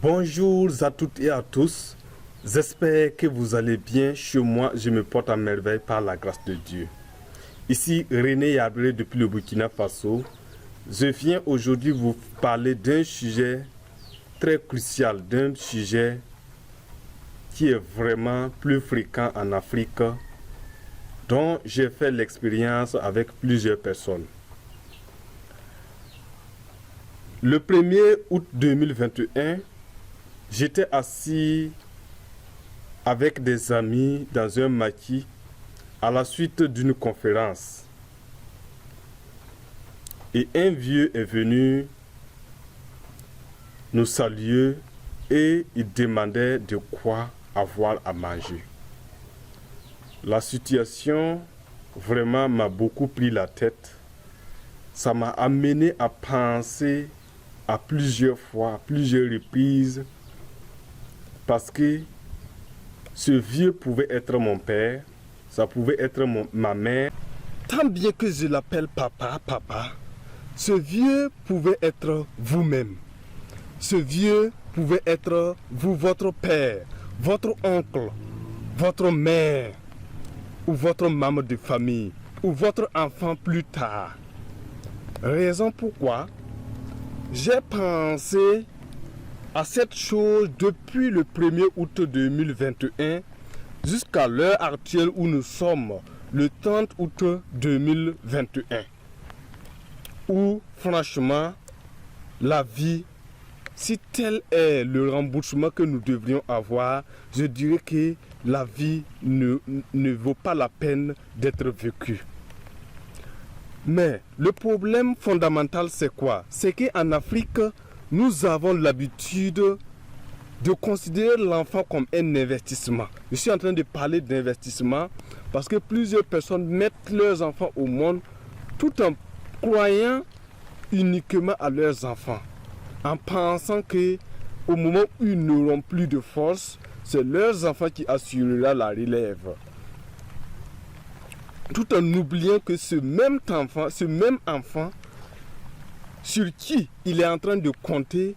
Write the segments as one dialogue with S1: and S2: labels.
S1: Bonjour à toutes et à tous. J'espère que vous allez bien. Chez moi, je me porte à merveille par la grâce de Dieu. Ici, René Yabré depuis le Burkina Faso. Je viens aujourd'hui vous parler d'un sujet très crucial, d'un sujet qui est vraiment plus fréquent en Afrique, dont j'ai fait l'expérience avec plusieurs personnes. Le 1er août 2021, j'étais assis avec des amis dans un maquis à la suite d'une conférence. Et un vieux est venu nous saluer et il demandait de quoi avoir à manger. La situation vraiment m'a beaucoup pris la tête. Ça m'a amené à penser à plusieurs fois, à plusieurs reprises, parce que ce vieux pouvait être mon père, ça pouvait être ma mère. Tant bien que je l'appelle papa, ce vieux pouvait être vous-même. Ce vieux pouvait être vous, votre père, votre oncle, votre mère, ou votre maman de famille, ou votre enfant plus tard. Raison pourquoi j'ai pensé à cette chose depuis le 1er août 2021 jusqu'à l'heure actuelle où nous sommes, le 30 août 2021. Où franchement, la vie, si tel est le remboursement que nous devrions avoir, je dirais que la vie ne vaut pas la peine d'être vécue. Mais le problème fondamental, c'est quoi? C'est qu'en Afrique, nous avons l'habitude de considérer l'enfant comme un investissement. Je suis en train de parler d'investissement parce que plusieurs personnes mettent leurs enfants au monde tout en croyant uniquement à leurs enfants, en pensant qu'au moment où ils n'auront plus de force, c'est leurs enfants qui assurera la relève. Tout en oubliant que ce même enfant sur qui il est en train de compter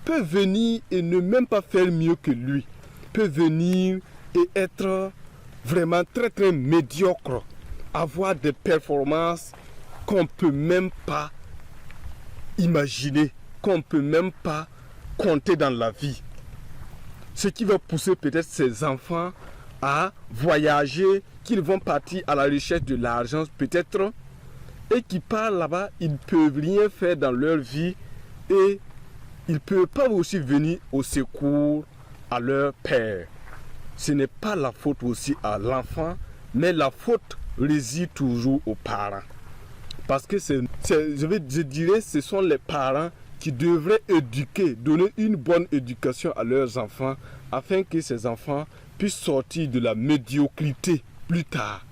S1: peut venir et ne même pas faire mieux que lui, peut venir et être vraiment très très médiocre, avoir des performances qu'on ne peut même pas imaginer, qu'on ne peut même pas compter dans la vie. Ce qui va pousser peut-être ces enfants à voyager, qu'ils vont partir à la recherche de l'argent peut-être, et qui partent là-bas, ils ne peuvent rien faire dans leur vie et ils ne peuvent pas aussi venir au secours à leur père. Ce n'est pas la faute aussi à l'enfant, mais la faute réside toujours aux parents. Parce que je dirais ce sont les parents qui devraient éduquer, donner une bonne éducation à leurs enfants afin que ces enfants puissent sortir de la médiocrité plus tard.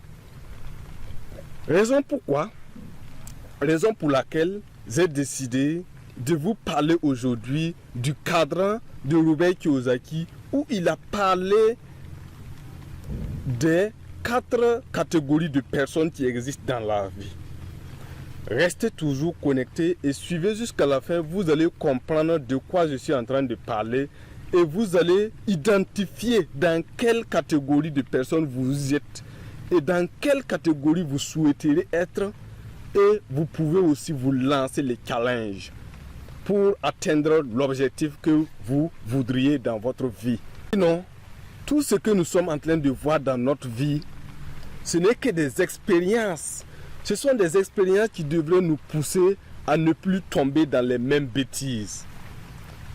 S1: Raison pour laquelle j'ai décidé de vous parler aujourd'hui du cadran de Robert Kiyosaki où il a parlé des 4 catégories de personnes qui existent dans la vie. Restez toujours connectés et suivez jusqu'à la fin, vous allez comprendre de quoi je suis en train de parler et vous allez identifier dans quelle catégorie de personnes vous êtes et dans quelle catégorie vous souhaiterez être et vous pouvez aussi vous lancer les challenges pour atteindre l'objectif que vous voudriez dans votre vie. Sinon, tout ce que nous sommes en train de voir dans notre vie, ce n'est que des expériences. Ce sont des expériences qui devraient nous pousser à ne plus tomber dans les mêmes bêtises.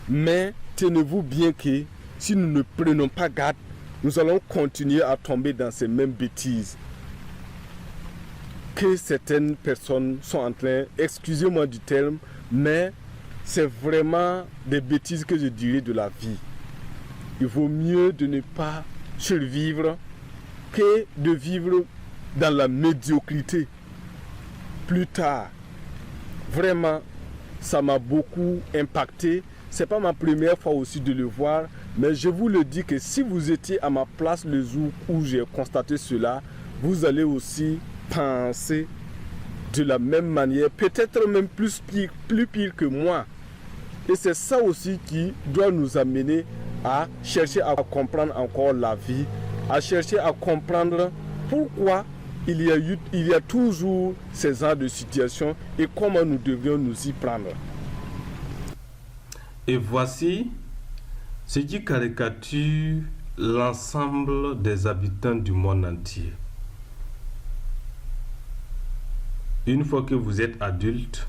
S1: Mais tenez-vous bien que si nous ne prenons pas garde, nous allons continuer à tomber dans ces mêmes bêtises que certaines personnes sont en train, excusez-moi du terme, mais c'est vraiment des bêtises que je dirais de la vie. Il vaut mieux de ne pas survivre que de vivre dans la médiocrité plus tard. Vraiment, ça m'a beaucoup impacté. Ce n'est pas ma première fois aussi de le voir, mais je vous le dis que si vous étiez à ma place le jour où j'ai constaté cela, vous allez aussi penser de la même manière, peut-être même plus pire que moi. Et c'est ça aussi qui doit nous amener à chercher à comprendre encore la vie, à chercher à comprendre pourquoi il y a toujours ces genres de situations et comment nous devrions nous y prendre.
S2: Et voici ce qui caricature l'ensemble des habitants du monde entier. Une fois que vous êtes adulte,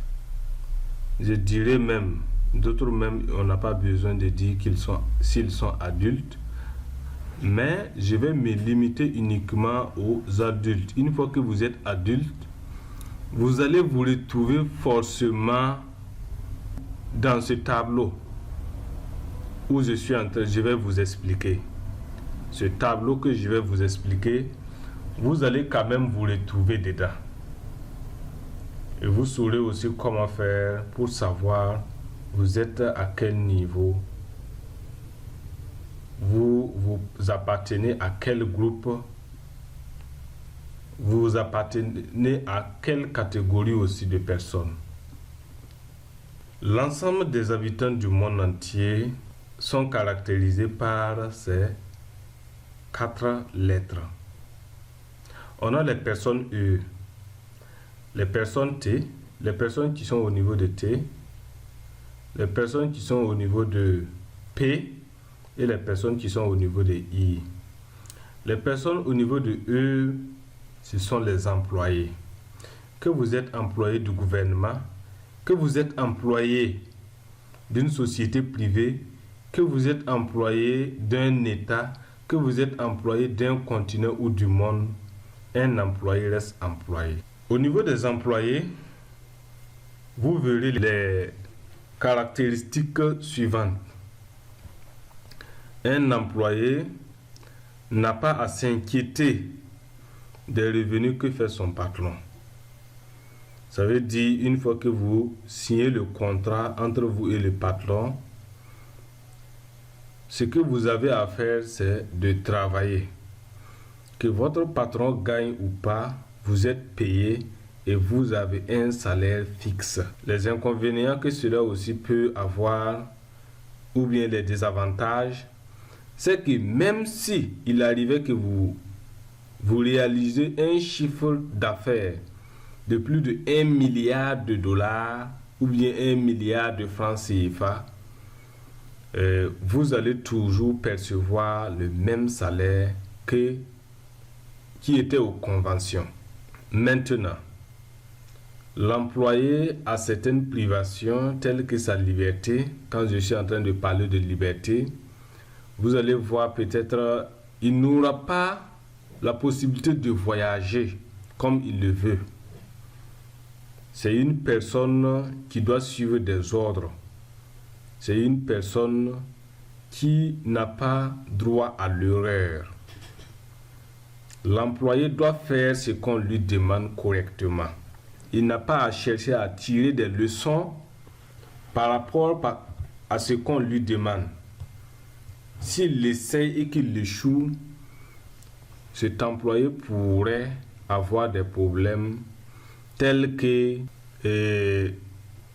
S2: je dirais même, d'autres même, on n'a pas besoin de dire s'ils sont adultes, mais je vais me limiter uniquement aux adultes. Une fois que vous êtes adulte, vous allez vous retrouver forcément dans ce tableau où je vais vous expliquer. Ce tableau que je vais vous expliquer, vous allez quand même vous retrouver dedans. Et vous saurez aussi comment faire pour savoir vous êtes à quel niveau, vous appartenez à quel groupe, vous appartenez à quelle catégorie aussi de personnes. L'ensemble des habitants du monde entier sont caractérisés par ces 4 lettres. On a les personnes E, les personnes T, les personnes qui sont au niveau de T, les personnes qui sont au niveau de P et les personnes qui sont au niveau de I. Les personnes au niveau de E, ce sont les employés. Que vous êtes employé du gouvernement, que vous êtes employé d'une société privée, que vous êtes employé d'un État, que vous êtes employé d'un continent ou du monde, un employé reste employé. Au niveau des employés, vous verrez les caractéristiques suivantes. Un employé n'a pas à s'inquiéter des revenus que fait son patron. Ça veut dire, une fois que vous signez le contrat entre vous et le patron, ce que vous avez à faire, c'est de travailler. Que votre patron gagne ou pas, vous êtes payé et vous avez un salaire fixe. Les inconvénients que cela aussi peut avoir, ou bien les désavantages, c'est que même si il arrivait que vous réalisez un chiffre d'affaires de plus de 1 milliard de dollars ou bien 1 milliard de francs CFA, vous allez toujours percevoir le même salaire qui était aux conventions. Maintenant, l'employé a certaines privations telles que sa liberté. Quand je suis en train de parler de liberté, vous allez voir peut-être il n'aura pas la possibilité de voyager comme il le veut. C'est une personne qui doit suivre des ordres. C'est une personne qui n'a pas droit à l'erreur. L'employé doit faire ce qu'on lui demande correctement. Il n'a pas à chercher à tirer des leçons par rapport à ce qu'on lui demande. S'il essaye et qu'il échoue, cet employé pourrait avoir des problèmes tels que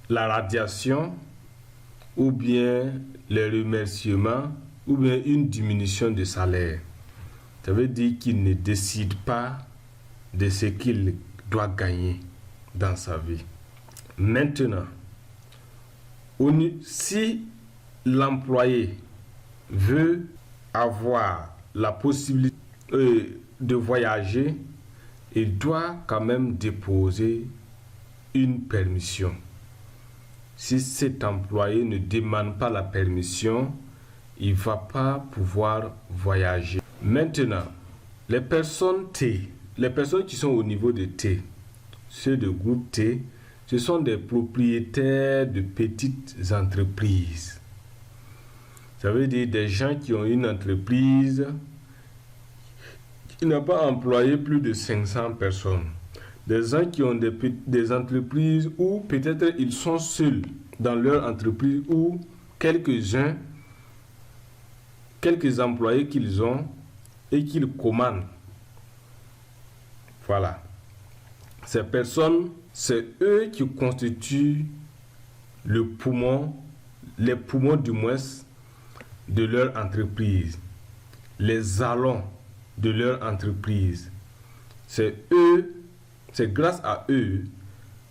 S2: la radiation, ou bien les remerciements, ou bien une diminution de salaire. Ça veut dire qu'il ne décide pas de ce qu'il doit gagner dans sa vie. Maintenant, si l'employé veut avoir la possibilité de voyager, il doit quand même déposer une permission. Si cet employé ne demande pas la permission, il ne va pas pouvoir voyager. Maintenant, les personnes T, les personnes qui sont au niveau de T, ceux de groupe T, ce sont des propriétaires de petites entreprises. Ça veut dire des gens qui ont une entreprise qui n'a pas employé plus de 500 personnes. Des gens qui ont des entreprises où peut-être ils sont seuls dans leur entreprise, ou quelques employés qu'ils ont et qu'ils commandent. Voilà. Ces personnes, c'est eux qui constituent le poumon, les poumons du moins de leur entreprise, les allons de leur entreprise. C'est eux, c'est grâce à eux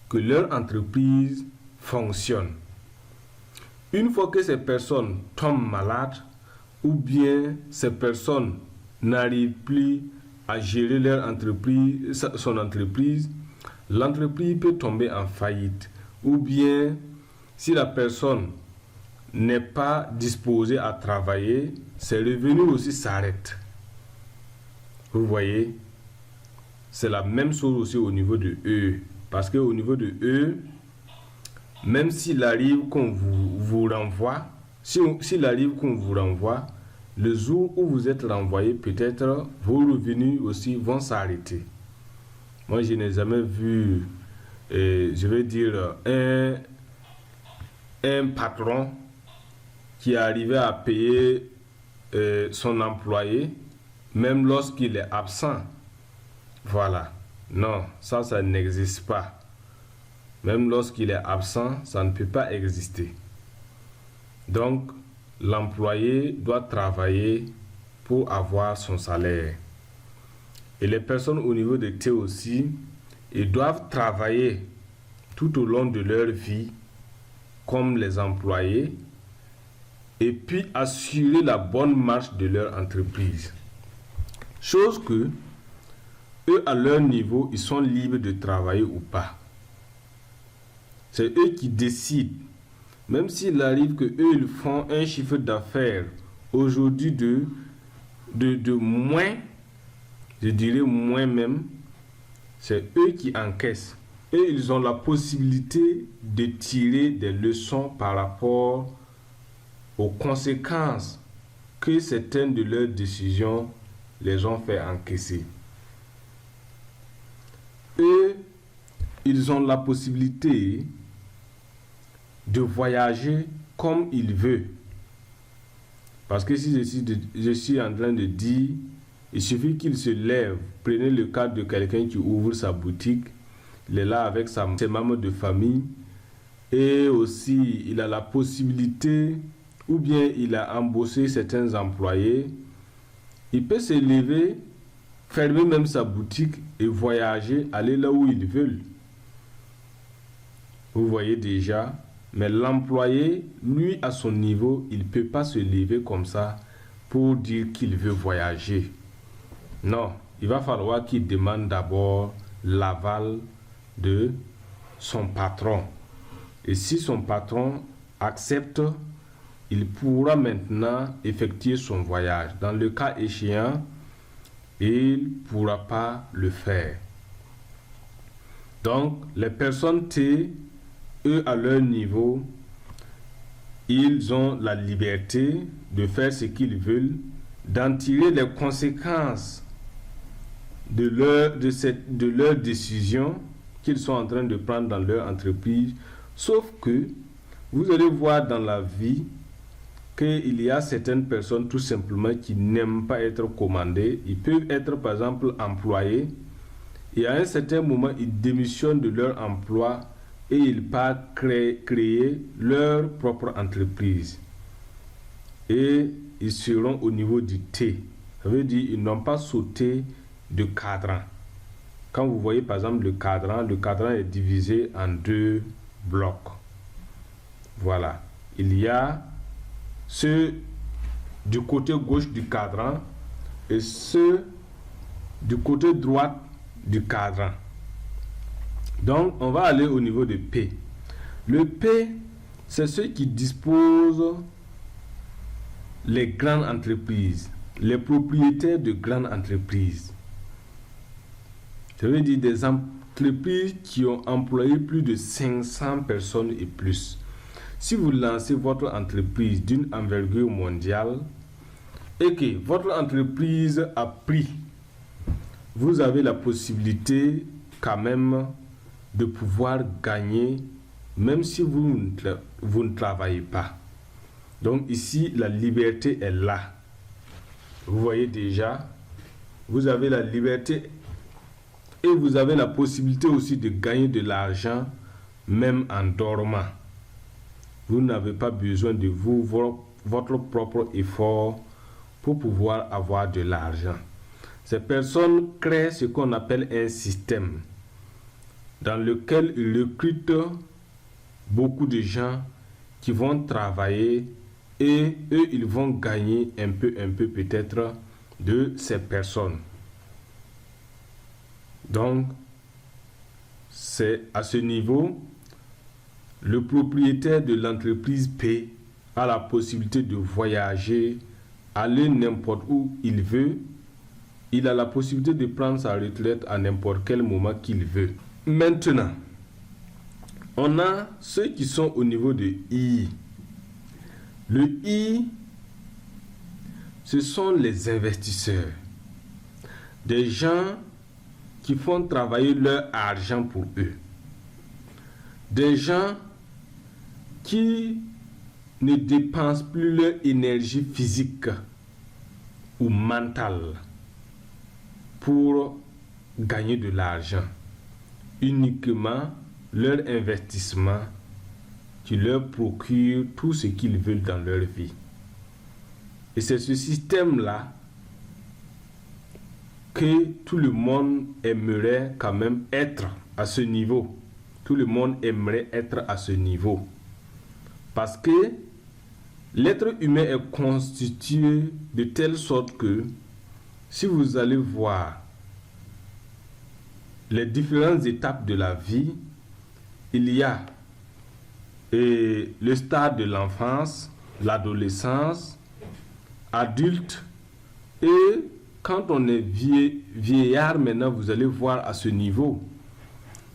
S2: que leur entreprise fonctionne. Une fois que ces personnes tombent malades ou bien ces personnes n'arrivent plus à gérer leur entreprise, son entreprise, l'entreprise peut tomber en faillite. Ou bien, si la personne n'est pas disposée à travailler, ses revenus aussi s'arrêtent. Vous voyez, c'est la même chose aussi au niveau de eux. Parce qu'au niveau de eux, même s'il arrive qu'on vous renvoie, s'il arrive qu'on vous renvoie, le jour où vous êtes renvoyé, peut-être vos revenus aussi vont s'arrêter. Moi, je n'ai jamais vu, je vais dire, un patron qui arrivait à payer son employé, même lorsqu'il est absent. Voilà. Non, ça n'existe pas. Même lorsqu'il est absent, ça ne peut pas exister. Donc, l'employé doit travailler pour avoir son salaire. Et les personnes au niveau de T aussi, ils doivent travailler tout au long de leur vie comme les employés et puis assurer la bonne marche de leur entreprise. Chose que eux, à leur niveau, ils sont libres de travailler ou pas. C'est eux qui décident. Même s'il arrive que eux, ils font un chiffre d'affaires aujourd'hui de moins, je dirais moins même, c'est eux qui encaissent. Et ils ont la possibilité de tirer des leçons par rapport aux conséquences que certaines de leurs décisions les ont fait encaisser. Eux, ils ont la possibilité de voyager comme ils veulent. Parce que si je suis en train de dire, il suffit qu'il se lève, prenez le cas de quelqu'un qui ouvre sa boutique, il est là avec ses membres de famille, et aussi il a la possibilité, ou bien il a embauché certains employés, il peut se lever, fermer même sa boutique et voyager, aller là où il veut. Vous voyez déjà, mais l'employé, lui, à son niveau, il ne peut pas se lever comme ça pour dire qu'il veut voyager. Non, il va falloir qu'il demande d'abord l'aval de son patron. Et si son patron accepte, il pourra maintenant effectuer son voyage. Dans le cas échéant, il ne pourra pas le faire. Donc, les personnes T, eux, à leur niveau, ils ont la liberté de faire ce qu'ils veulent, d'en tirer les conséquences de leur décision qu'ils sont en train de prendre dans leur entreprise. Sauf que vous allez voir dans la vie qu'il y a certaines personnes tout simplement qui n'aiment pas être commandées. Ils peuvent être par exemple employés et à un certain moment ils démissionnent de leur emploi et ils partent créer leur propre entreprise. Et ils seront au niveau du T. Ça veut dire qu'ils n'ont pas sauté de cadran. Quand vous voyez par exemple le cadran est divisé en 2 blocs. Voilà. Il y a ceux du côté gauche du cadran et ceux du côté droit du cadran. Donc, on va aller au niveau de P. Le P, c'est ceux qui disposent les grandes entreprises, les propriétaires de grandes entreprises. Ça veut dire des entreprises qui ont employé plus de 500 personnes et plus. Si vous lancez votre entreprise d'une envergure mondiale et que votre entreprise a pris, vous avez la possibilité quand même de pouvoir gagner même si vous ne travaillez pas. Donc ici, la liberté est là. Vous voyez déjà, vous avez la liberté et vous avez la possibilité aussi de gagner de l'argent même en dormant. Vous n'avez pas besoin de votre propre effort pour pouvoir avoir de l'argent. Ces personnes créent ce qu'on appelle un système dans lequel ils recrutent beaucoup de gens qui vont travailler et eux, ils vont gagner un peu peut-être de ces personnes. Donc, c'est à ce niveau, le propriétaire de l'entreprise P a la possibilité de voyager, aller n'importe où il veut. Il a la possibilité de prendre sa retraite à n'importe quel moment qu'il veut. Maintenant, on a ceux qui sont au niveau de I. Le I, ce sont les investisseurs. Des gens qui font travailler leur argent pour eux. Des gens qui ne dépensent plus leur énergie physique ou mentale pour gagner de l'argent. Uniquement leur investissement qui leur procure tout ce qu'ils veulent dans leur vie. Et c'est ce système-là que tout le monde aimerait quand même être à ce niveau. Tout le monde aimerait être à ce niveau. Parce que l'être humain est constitué de telle sorte que si vous allez voir les différentes étapes de la vie, il y a le stade de l'enfance, l'adolescence, adulte, et quand on est vieillard, maintenant vous allez voir à ce niveau.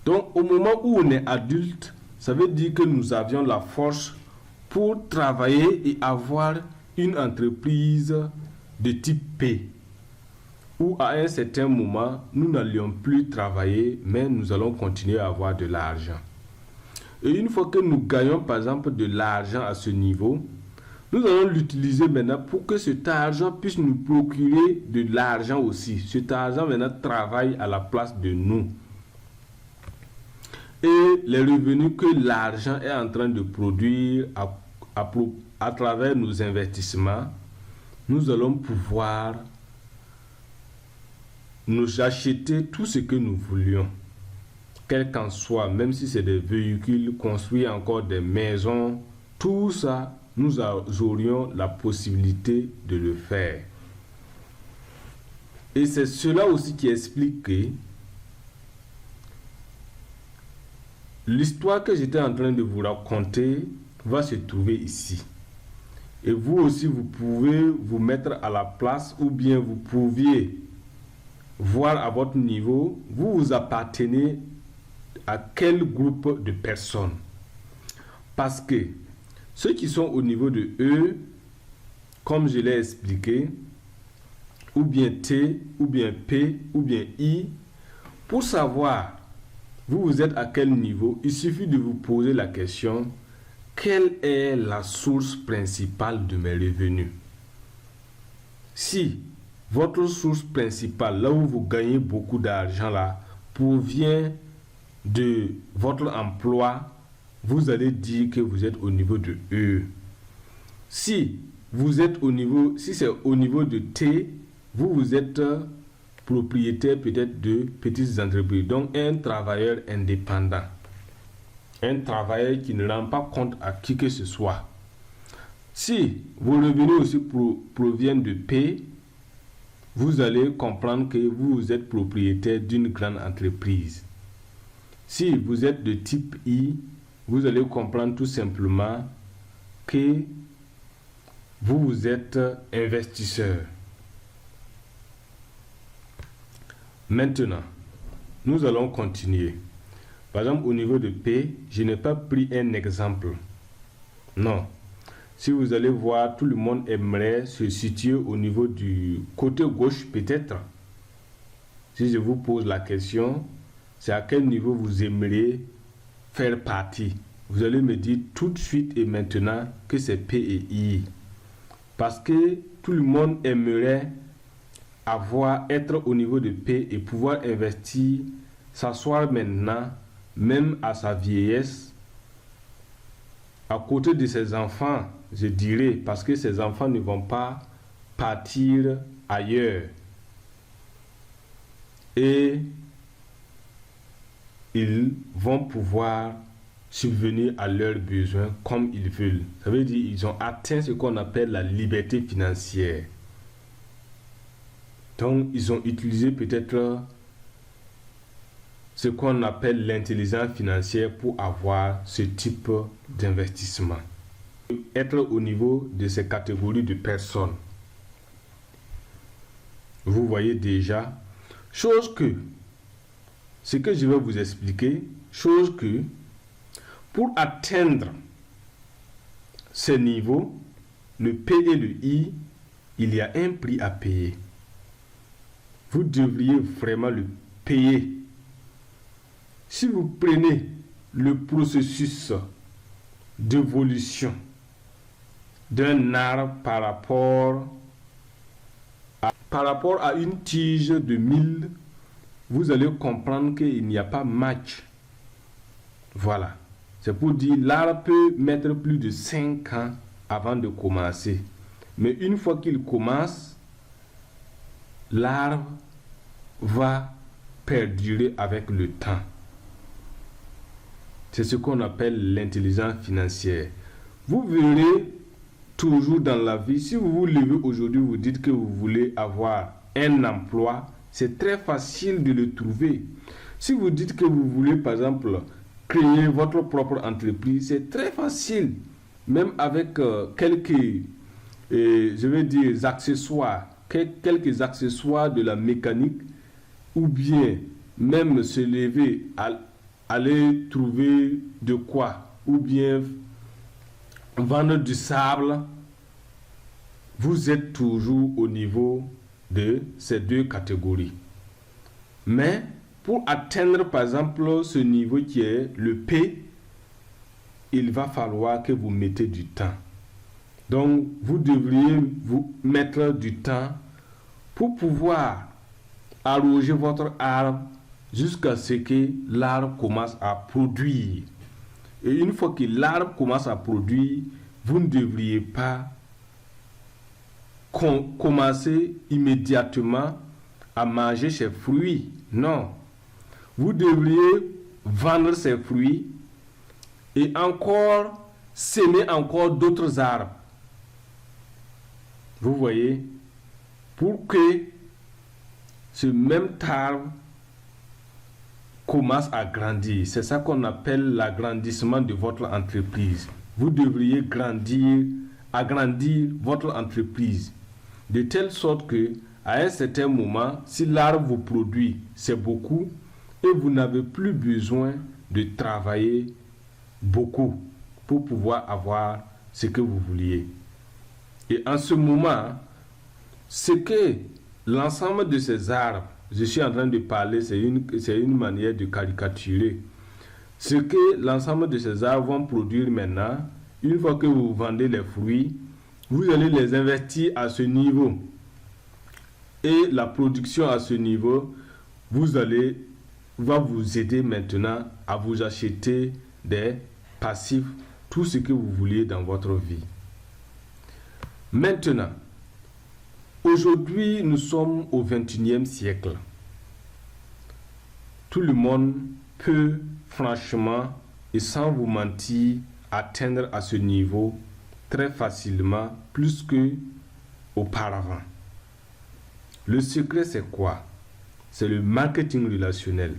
S2: Donc au moment où on est adulte, ça veut dire que nous avions la force pour travailler et avoir une entreprise de type P, où à un certain moment, nous n'allions plus travailler, mais nous allons continuer à avoir de l'argent. Et une fois que nous gagnons, par exemple, de l'argent à ce niveau, nous allons l'utiliser maintenant pour que cet argent puisse nous procurer de l'argent aussi. Cet argent maintenant travaille à la place de nous. Et les revenus que l'argent est en train de produire à travers nos investissements, nous allons pouvoir nous acheter tout ce que nous voulions, quel qu'en soit, même si c'est des véhicules, construire encore des maisons, tout ça, nous aurions la possibilité de le faire. Et c'est cela aussi qui explique que l'histoire que j'étais en train de vous raconter va se trouver ici. Et vous aussi, vous pouvez vous mettre à la place, ou bien vous pouviez voir à votre niveau, vous appartenez à quel groupe de personnes. Parce que ceux qui sont au niveau de E, comme je l'ai expliqué, ou bien T, ou bien P, ou bien I, pour savoir vous êtes à quel niveau, il suffit de vous poser la question: quelle est la source principale de mes revenus? Si votre source principale, là où vous gagnez beaucoup d'argent, là, provient de votre emploi, vous allez dire que vous êtes au niveau de E. Si vous êtes au niveau, si c'est au niveau de T, vous êtes propriétaire peut-être de petites entreprises, donc un travailleur indépendant, un travailleur qui ne rend pas compte à qui que ce soit. Si vos revenus aussi proviennent de P, vous allez comprendre que vous êtes propriétaire d'une grande entreprise. Si vous êtes de type I, vous allez comprendre tout simplement que vous êtes investisseur. Maintenant, nous allons continuer. Par exemple, au niveau de P, je n'ai pas pris un exemple. Non. Si vous allez voir, tout le monde aimerait se situer au niveau du côté gauche peut-être. Si je vous pose la question, c'est à quel niveau vous aimeriez faire partie? Vous allez me dire tout de suite et maintenant que c'est P et I. Parce que tout le monde aimerait être au niveau de P et pouvoir investir, s'asseoir maintenant, même à sa vieillesse, à côté de ses enfants, je dirais, parce que ses enfants ne vont pas partir ailleurs. Et ils vont pouvoir subvenir à leurs besoins comme ils veulent. Ça veut dire qu'ils ont atteint ce qu'on appelle la liberté financière. Donc, ils ont utilisé peut-être ce qu'on appelle l'intelligence financière pour avoir ce type d'investissement. Être au niveau de ces catégories de personnes. Vous voyez déjà, ce que je vais vous expliquer, chose que pour atteindre ce niveau, le P et le I, il y a un prix à payer. Vous devriez vraiment le payer. Si vous prenez le processus d'évolution d'un arbre par rapport à une tige de 1000, vous allez comprendre qu'il n'y a pas match. Voilà. C'est pour dire l'arbre peut mettre plus de 5 ans avant de commencer. Mais une fois qu'il commence, l'arbre va perdurer avec le temps. C'est ce qu'on appelle l'intelligence financière. Vous verrez toujours dans la vie, si vous vous levez aujourd'hui, vous dites que vous voulez avoir un emploi, c'est très facile de le trouver. Si vous dites que vous voulez, par exemple, créer votre propre entreprise, c'est très facile. Même avec quelques accessoires, quelques accessoires de la mécanique, ou bien même se lever, aller trouver de quoi, ou bien vendre du sable, vous êtes toujours au niveau de ces deux catégories. Mais pour atteindre par exemple ce niveau qui est le P, il va falloir que vous mettez du temps. Donc vous devriez vous mettre du temps pour pouvoir arroser votre arbre jusqu'à ce que l'arbre commence à produire. Et une fois que l'arbre commence à produire, vous ne devriez pas commencer immédiatement à manger ses fruits. Non. Vous devriez vendre ses fruits et encore semer encore d'autres arbres. Vous voyez, pour que ce même arbre commence à grandir. C'est ça qu'on appelle l'agrandissement de votre entreprise. Vous devriez agrandir votre entreprise de telle sorte que à un certain moment, si l'arbre vous produit, c'est beaucoup et vous n'avez plus besoin de travailler beaucoup pour pouvoir avoir ce que vous vouliez. Et en ce moment, ce que l'ensemble de ces arbres, je suis en train de parler, c'est une manière de caricaturer. Ce que l'ensemble de ces arbres vont produire maintenant, une fois que vous vendez les fruits, vous allez les investir à ce niveau. Et la production à ce niveau, va vous aider maintenant à vous acheter des passifs, tout ce que vous vouliez dans votre vie. Maintenant, aujourd'hui, nous sommes au XXIe siècle. Tout le monde peut, franchement, et sans vous mentir, atteindre à ce niveau très facilement, plus qu'auparavant. Le secret, c'est quoi? C'est le marketing relationnel.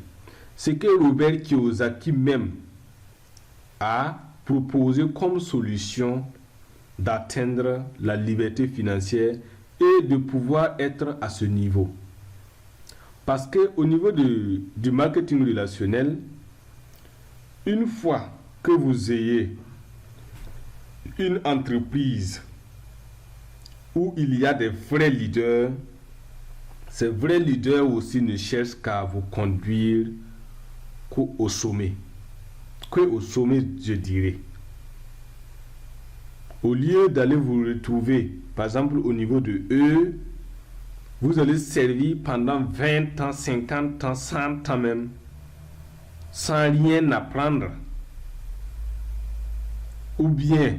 S2: Ce que Robert Kiyosaki même a proposé comme solution d'atteindre la liberté financière et de pouvoir être à ce niveau. Parce qu'au niveau du marketing relationnel, une fois que vous ayez une entreprise où il y a des vrais leaders, ces vrais leaders aussi ne cherchent qu'à vous conduire qu'au sommet. Qu'au sommet, je dirais. Au lieu d'aller vous retrouver, par exemple, au niveau de eux, vous allez servir pendant 20 ans, 50 ans, 100 ans même, sans rien apprendre. ou bien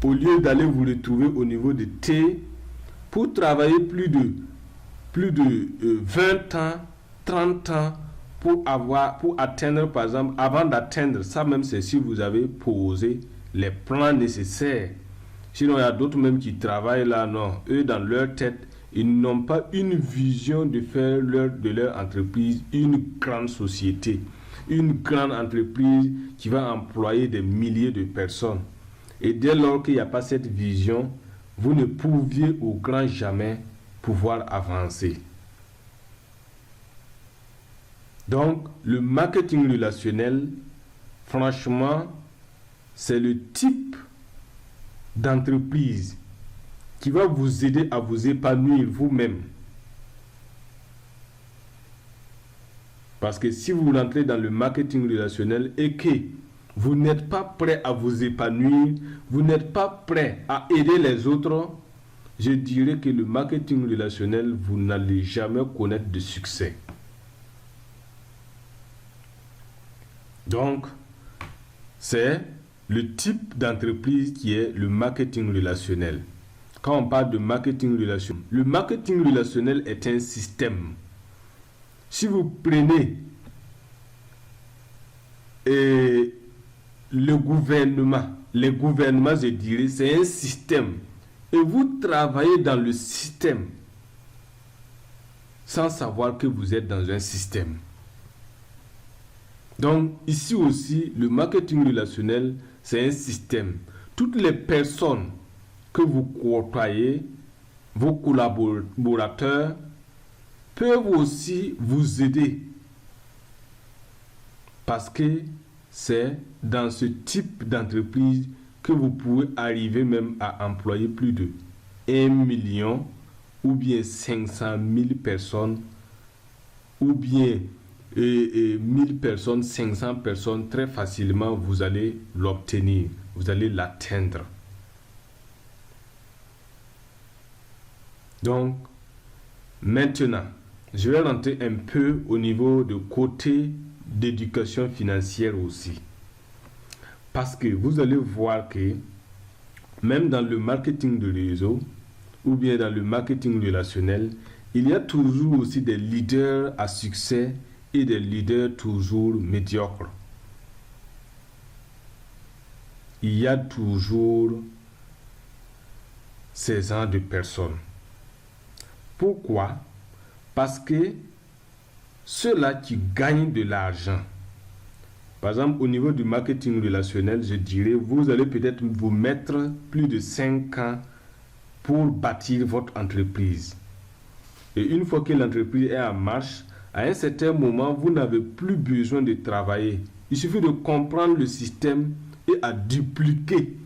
S2: au lieu d'aller vous retrouver au niveau de T pour travailler plus de 20 ans, 30 ans pour atteindre, par exemple, avant d'atteindre, ça même c'est si vous avez posé les plans nécessaires. Sinon, il y a d'autres même qui travaillent là, non. Eux, dans leur tête, ils n'ont pas une vision de faire de leur entreprise une grande société, une grande entreprise qui va employer des milliers de personnes. Et dès lors qu'il n'y a pas cette vision, vous ne pouviez au grand jamais pouvoir avancer. Donc, le marketing relationnel, franchement, c'est le type d'entreprise qui va vous aider à vous épanouir vous-même. Parce que si vous rentrez dans le marketing relationnel et que vous n'êtes pas prêt à vous épanouir, vous n'êtes pas prêt à aider les autres, je dirais que le marketing relationnel, vous n'allez jamais connaître de succès. Donc, c'est le type d'entreprise qui est le marketing relationnel. Quand on parle de marketing relationnel, le marketing relationnel est un système. Si vous prenez le gouvernement, les gouvernements, je dirais, c'est un système. Et vous travaillez dans le système sans savoir que vous êtes dans un système. Donc, ici aussi, le marketing relationnel, c'est un système. Toutes les personnes que vous côtoyez, vos collaborateurs, peuvent aussi vous aider. Parce que c'est dans ce type d'entreprise que vous pouvez arriver même à employer plus de 1 million ou bien 500 000 personnes ou bien 1000 personnes, 500 personnes, très facilement vous allez l'obtenir, vous allez l'atteindre. Donc, maintenant, je vais rentrer un peu au niveau de côté d'éducation financière aussi. Parce que vous allez voir que même dans le marketing de réseau ou bien dans le marketing relationnel, il y a toujours aussi des leaders à succès et des leaders toujours médiocres. Il y a toujours ces genres de personnes. Pourquoi? Parce que ceux-là qui gagnent de l'argent, par exemple au niveau du marketing relationnel, je dirais, vous allez peut-être vous mettre plus de 5 ans pour bâtir votre entreprise. Et une fois que l'entreprise est en marche, à un certain moment, vous n'avez plus besoin de travailler. Il suffit de comprendre le système et à dupliquer.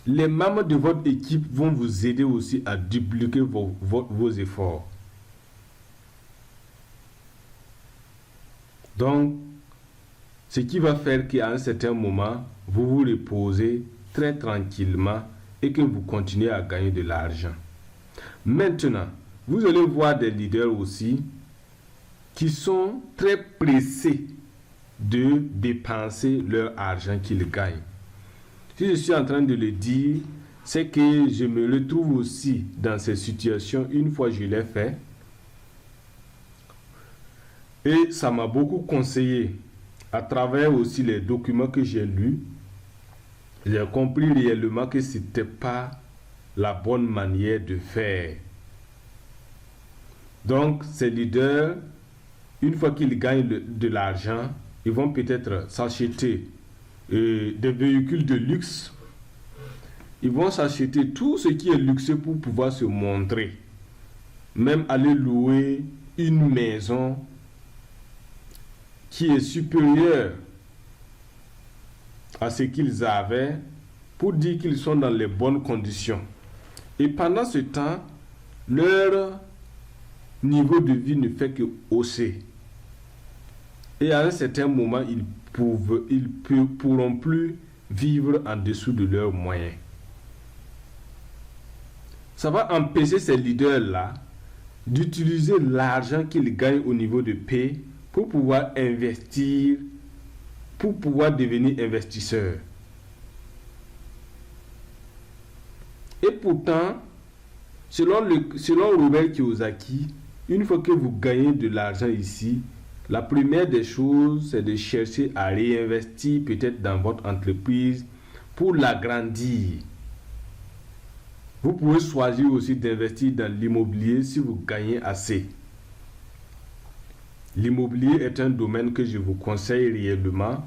S2: Les membres de votre équipe vont vous aider aussi à dupliquer vos efforts. Donc, ce qui va faire qu'à un certain moment, vous vous reposez très tranquillement et que vous continuez à gagner de l'argent. Maintenant, vous allez voir des leaders aussi qui sont très pressés de dépenser leur argent qu'ils gagnent. Si je suis en train de le dire, c'est que je me retrouve aussi dans ces situations. Une fois je l'ai fait et ça m'a beaucoup conseillé à travers aussi les documents que j'ai lus. J'ai compris réellement que ce n'était pas la bonne manière de faire. Donc ces leaders, une fois qu'ils gagnent de l'argent, ils vont peut-être s'acheter des véhicules de luxe. Ils vont s'acheter tout ce qui est luxueux pour pouvoir se montrer. Même aller louer une maison qui est supérieure à ce qu'ils avaient pour dire qu'ils sont dans les bonnes conditions. Et pendant ce temps, leur niveau de vie ne fait que hausser. Et à un certain moment, ils pourront plus vivre en dessous de leurs moyens. Ça va empêcher ces leaders-là d'utiliser l'argent qu'ils gagnent au niveau de paie pour pouvoir investir, pour pouvoir devenir investisseurs. Et pourtant, selon Robert Kiyosaki, une fois que vous gagnez de l'argent ici, la première des choses, c'est de chercher à réinvestir peut-être dans votre entreprise pour l'agrandir. Vous pouvez choisir aussi d'investir dans l'immobilier si vous gagnez assez. L'immobilier est un domaine que je vous conseille réellement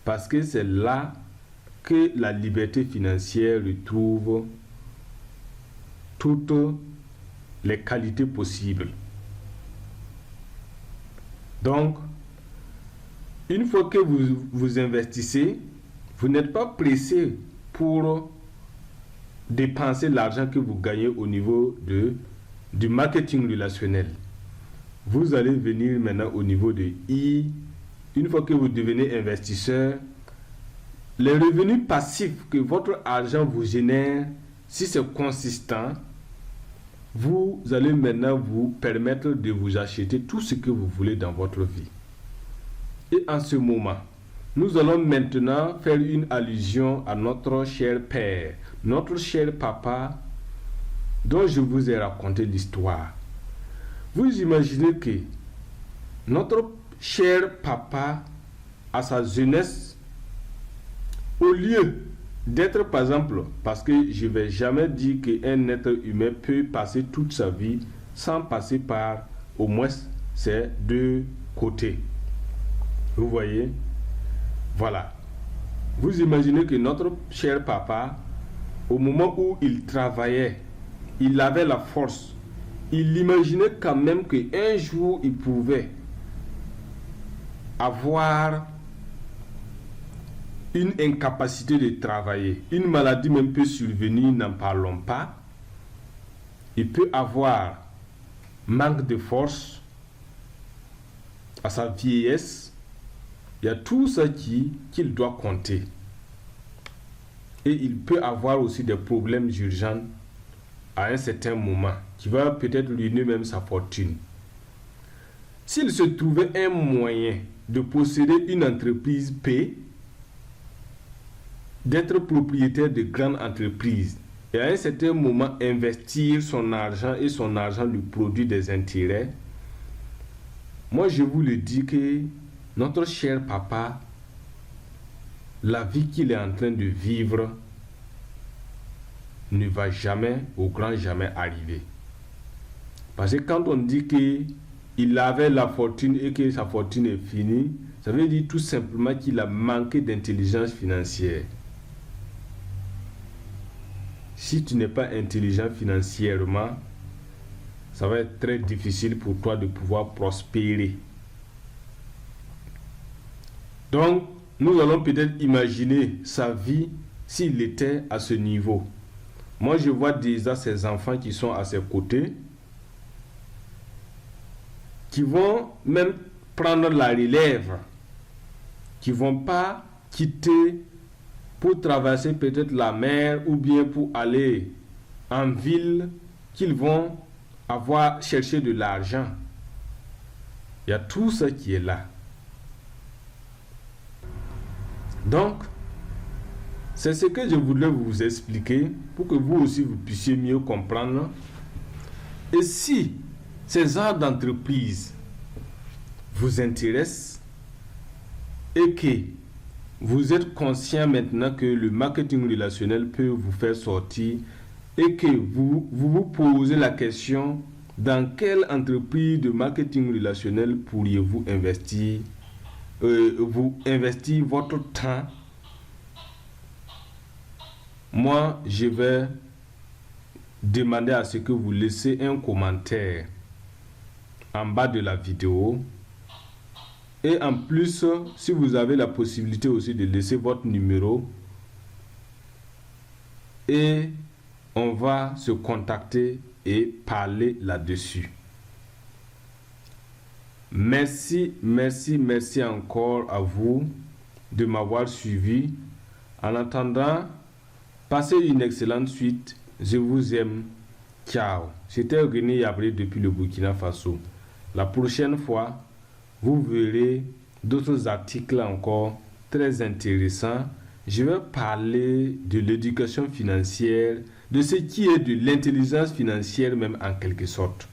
S2: parce que c'est là que la liberté financière retrouve toutes les qualités possibles. Donc, une fois que vous investissez, vous n'êtes pas pressé pour dépenser l'argent que vous gagnez au niveau du marketing relationnel. Vous allez venir maintenant au niveau de I. Une fois que vous devenez investisseur, les revenus passifs que votre argent vous génère, si c'est consistant, vous allez maintenant vous permettre de vous acheter tout ce que vous voulez dans votre vie. Et en ce moment, nous allons maintenant faire une allusion à notre cher père, notre cher papa, dont je vous ai raconté l'histoire. Vous imaginez que notre cher papa, à sa jeunesse, au lieu d'être, par exemple, parce que je ne vais jamais dire qu'un être humain peut passer toute sa vie sans passer par au moins ces deux côtés. Vous voyez? Voilà. Vous imaginez que notre cher papa, au moment où il travaillait, il avait la force. Il imaginait quand même qu'un jour, il pouvait avoir une incapacité de travailler. Une maladie même peut survenir, n'en parlons pas. Il peut avoir manque de force à sa vieillesse. Il y a tout ça qu'il doit compter. Et il peut avoir aussi des problèmes urgents à un certain moment, qui va peut-être ruiner même sa fortune. S'il se trouvait un moyen de posséder une entreprise P, d'être propriétaire de grandes entreprises et à un certain moment investir son argent et son argent lui produit des intérêts, moi je vous le dis que notre cher papa, la vie qu'il est en train de vivre ne va jamais, au grand jamais arriver. Parce que quand on dit qu'il avait la fortune et que sa fortune est finie, ça veut dire tout simplement qu'il a manqué d'intelligence financière. Si tu n'es pas intelligent financièrement, ça va être très difficile pour toi de pouvoir prospérer. Donc, nous allons peut-être imaginer sa vie s'il était à ce niveau. Moi, je vois déjà ces enfants qui sont à ses côtés, qui vont même prendre la relève, qui ne vont pas quitter pour traverser peut-être la mer ou bien pour aller en ville, qu'ils vont avoir cherché de l'argent. Il y a tout ça qui est là. Donc, c'est ce que je voulais vous expliquer pour que vous aussi vous puissiez mieux comprendre. Et si ces genres d'entreprise vous intéressent et que vous êtes conscient maintenant que le marketing relationnel peut vous faire sortir et que vous posez la question dans quelle entreprise de marketing relationnel pourriez-vous investir, vous investir votre temps. Moi, je vais demander à ce que vous laissez un commentaire en bas de la vidéo. Et en plus, si vous avez la possibilité aussi de laisser votre numéro, et on va se contacter et parler là-dessus. Merci encore à vous de m'avoir suivi. En attendant, passez une excellente suite. Je vous aime. Ciao. C'était René Yabré depuis le Burkina Faso. La prochaine fois, vous verrez d'autres articles encore très intéressants. Je vais parler de l'éducation financière de ce qui est de l'intelligence financière même en quelque sorte.